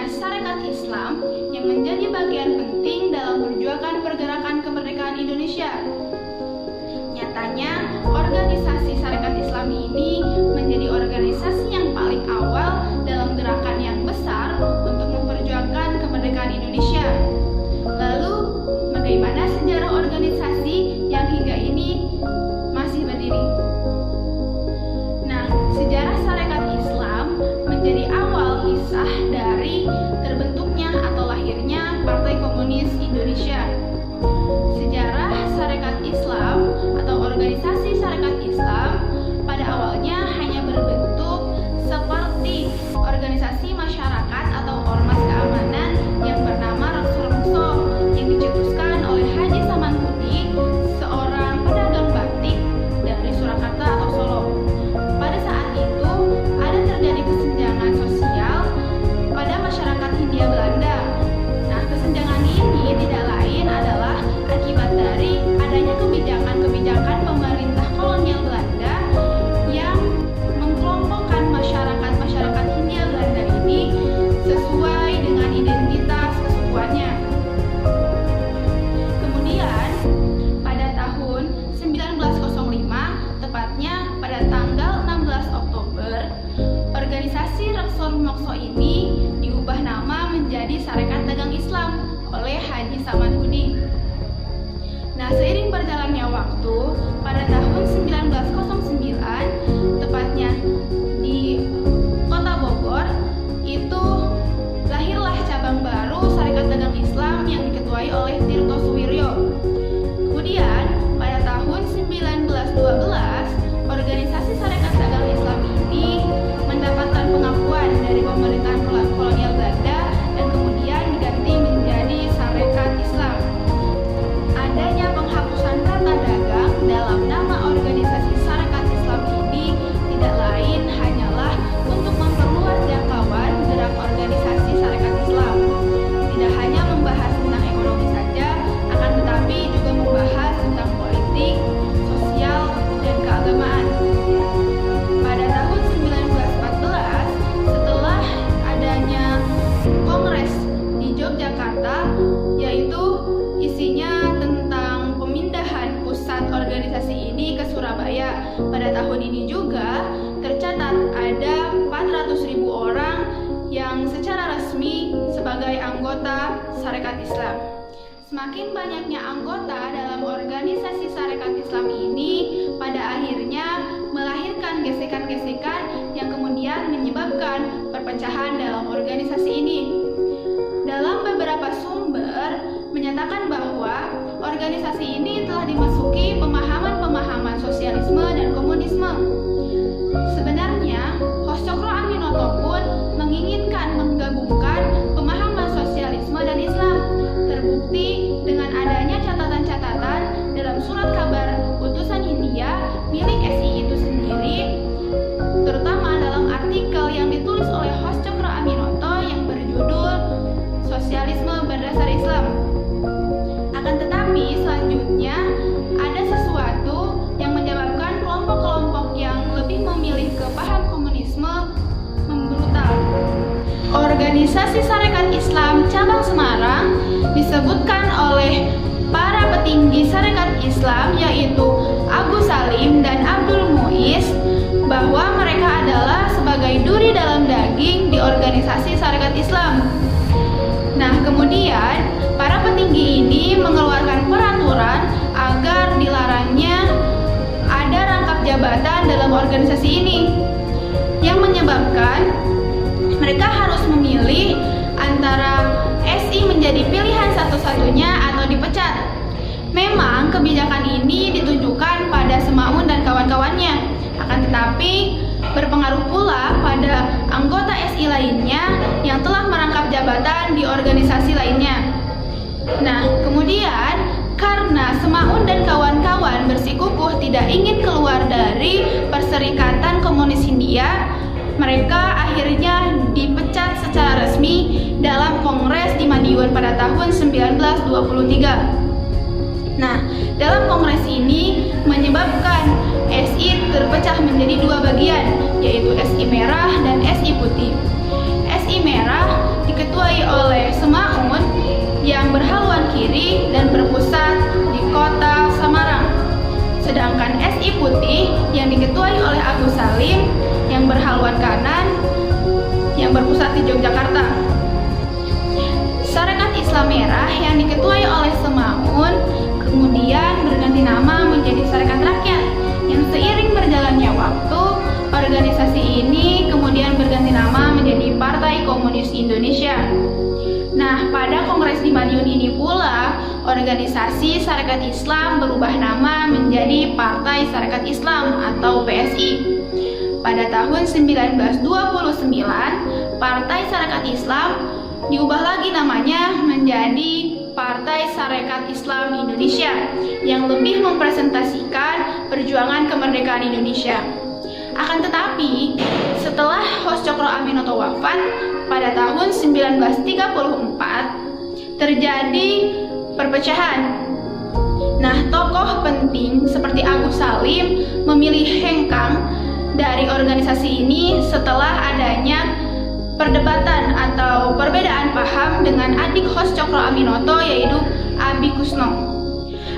adanya Sarekat Islam yang menjadi bagian penting dalam perjuangan pergerakan kemerdekaan Indonesia. Nyatanya, organisasi Sarekat Islam ini menjadi organisasi yang paling awal dalam gerakan yang besar untuk memperjuangkan kemerdekaan Indonesia. Lalu, bagaimana sejarah organisasi yang hingga ini masih berdiri? Nah, sejarah Sarekat Islam menjadi awal kisah dari terbentuknya atau lahirnya Partai Komunis Indonesia. Sejarah Sarekat Islam atau organisasi Sarekat Islam pada awalnya hanya berbentuk seperti organisasi masyarakat atau ormas keamanan yang bernama Rangso yang dicetuskan oleh Haji Samanhudi, seorang pedagang batik dari Surakarta atau Solo. Pada saat itu ada terjadi kesenjangan sosial pada masyarakat Hindia Belanda. Nah, kesenjangan ini tidak lain adalah akibat dari adanya kebijakan-kebijakan pemerintah kolonial Belanda yang mengkelompokkan masyarakat Hindia Belanda ini sesuai dengan identitas kesukuannya. Kemudian, pada tahun 1905, tepatnya pada tanggal 16 Oktober, organisasi Rangso ini diubah nama menjadi Sarekat Dagang Islam oleh Haji Samanhudi. Nah, seiring berjalannya waktu, pada tahun 1909, tepatnya di Kota Bogor, itu lahirlah cabang baru Sarekat Dagang Islam yang diketuai oleh Tirto Suwiryo. Kemudian, pada tahun 1912, organisasi Sarekat Dagang Islam ini mendapatkan pengakuan dari pemerintahan kolonial Belanda dan kemudian diganti menjadi Sarekat Islam. Adanya penghapusan kata dagang dalam nama organisasi Sarekat Islam ini tidak lain hanyalah untuk memperluas jangkauan gerak organisasi Sarekat Islam. Tidak hanya membahas tentang ekonomi saja, akan tetapi juga membahas tentang politik, sosial, dan keagamaan. Pada tahun 1914, setelah adanya kongres di Yogyakarta, yaitu isinya tentang pemindahan pusat organisasi ini ke Surabaya. Pada tahun ini juga tercatat ada 400.000 orang yang secara resmi sebagai anggota Sarekat Islam. Semakin banyaknya anggota dalam organisasi Sarekat Islam ini pada akhirnya melahirkan gesekan-gesekan yang kemudian menyebabkan perpecahan dalam organisasi ini. Dalam beberapa sumber menyatakan bahwa organisasi ini telah dimasuki pemahaman-pemahaman sosialisme dan komunisme. Sebenarnya, Hoscokro Aminoto pun menginginkan menggabungkan pemahaman sosialisme dan Islam. Terbukti dengan adanya catatan-catatan dalam surat kabar utusan Hindia milik SI itu sendiri, terutama dalam artikel yang ditulis oleh Hoscokro Aminoto yang berjudul Sosialisme Berdasar Islam. Akan tetapi selanjutnya ada sesuatu yang menyebabkan kelompok-kelompok yang lebih memilih ke paham komunisme membrutal. Organisasi Sarekat Islam Cabang Semarang disebutkan oleh para petinggi Sarekat Islam yaitu Agus Salim dan Abdul Muiz bahwa mereka adalah sebagai duri dalam daging di organisasi Sarekat Islam. Nah, kemudian para petinggi ini mengeluarkan peraturan agar dilarangnya ada rangkap jabatan dalam organisasi ini, yang menyebabkan mereka harus memilih antara SI menjadi pilihan satu-satunya atau dipecat. Memang kebijakan ini ditujukan pada Semaun dan kawan-kawannya, akan tetapi berpengaruh pula pada anggota SI lainnya yang telah merangkap jabatan di organisasi lainnya. Nah, kemudian karena Semaun dan kawan-kawan bersikukuh tidak ingin keluar dari Perserikatan Komunis Hindia, mereka akhirnya dipecat secara resmi dalam Kongres di Madiun pada tahun 1923. Nah, dalam kongres ini menyebabkan SI terpecah menjadi dua bagian, yaitu SI merah dan SI putih. SI merah diketuai diketuai oleh Semaun yang berhaluan kiri dan berpusat di kota Samarang. Sedangkan SI Putih yang diketuai oleh Agus Salim yang berhaluan kanan yang berpusat di Yogyakarta. Sarekat Islam Merah yang diketuai oleh Semaun kemudian berganti nama menjadi Sarekat Rakyat yang seiring berjalannya waktu organisasi ini kemudian berganti nama menjadi Partai Komunis Indonesia. Nah, pada Kongres di Madiun ini pula, organisasi Sarekat Islam berubah nama menjadi Partai Sarekat Islam atau PSI. Pada tahun 1929, Partai Sarekat Islam diubah lagi namanya menjadi Partai Sarekat Islam Indonesia yang lebih mempresentasikan perjuangan kemerdekaan Indonesia. Akan tetapi, setelah Hos Cokro Aminoto wafat pada tahun 1934, terjadi perpecahan. Nah, tokoh penting seperti Agus Salim memilih hengkang dari organisasi ini setelah adanya perdebatan atau perbedaan paham dengan adik Hos Cokro Aminoto yaitu Abi Kusno.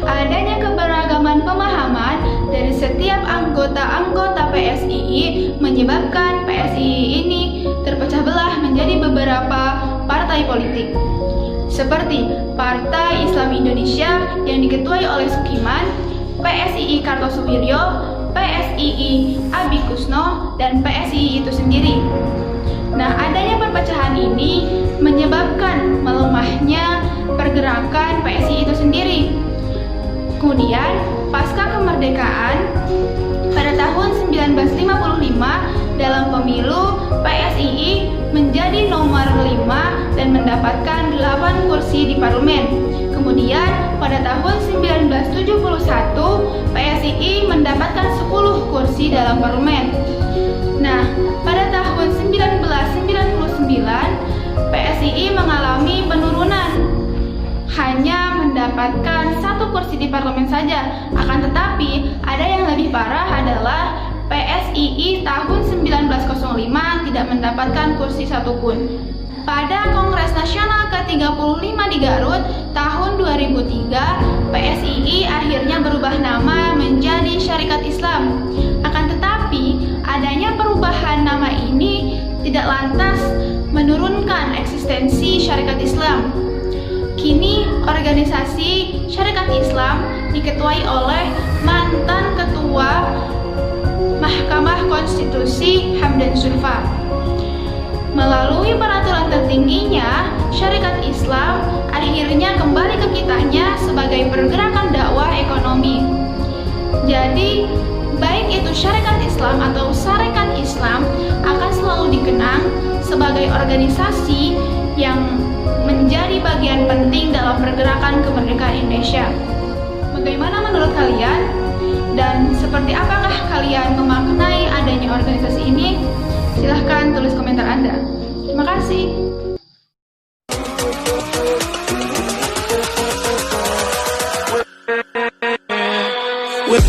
Adanya keberagaman pemahaman dari setiap anggota-anggota PSII menyebabkan PSII ini terpecah belah menjadi beberapa partai politik seperti Partai Islam Indonesia yang diketuai oleh Sukiman, PSII Kartosuwiryo, PSII Abi Kusno, dan PSII itu sendiri. Nah, adanya perpecahan ini menyebabkan melemahnya pergerakan PSII itu sendiri. Kemudian, pasca kemerdekaan pada tahun 1955 dalam pemilu PSII menjadi nomor 5 dan mendapatkan 8 kursi di parlemen. Kemudian pada tahun 1971 PSII mendapatkan 10 kursi dalam parlemen. Nah, pada tahun 1999 PSII mengalami penurunan, hanya mendapatkan 1 kursi di parlemen saja. Akan tetapi, ada yang lebih parah adalah PSII tahun 1905 tidak mendapatkan kursi satupun. Pada Kongres Nasional ke-35 di Garut tahun 2003, PSII akhirnya berubah nama menjadi Syarikat Islam. Akan tetapi, adanya perubahan nama ini tidak lantas menurunkan eksistensi Syarikat Islam. Kini organisasi Syarikat Islam diketuai oleh mantan Ketua Mahkamah Konstitusi Hamdan Zulfa. Melalui peraturan tertingginya, Syarikat Islam akhirnya kembali ke kitanya sebagai pergerakan dakwah ekonomi. Jadi, baik itu Syarikat Islam atau Sarekat Islam akan selalu dikenang sebagai organisasi yang menjadi bagian penting dalam pergerakan kemerdekaan Indonesia. Bagaimana menurut kalian? Dan seperti apakah kalian memaknai adanya organisasi ini? Silahkan tulis komentar Anda. Terima kasih. With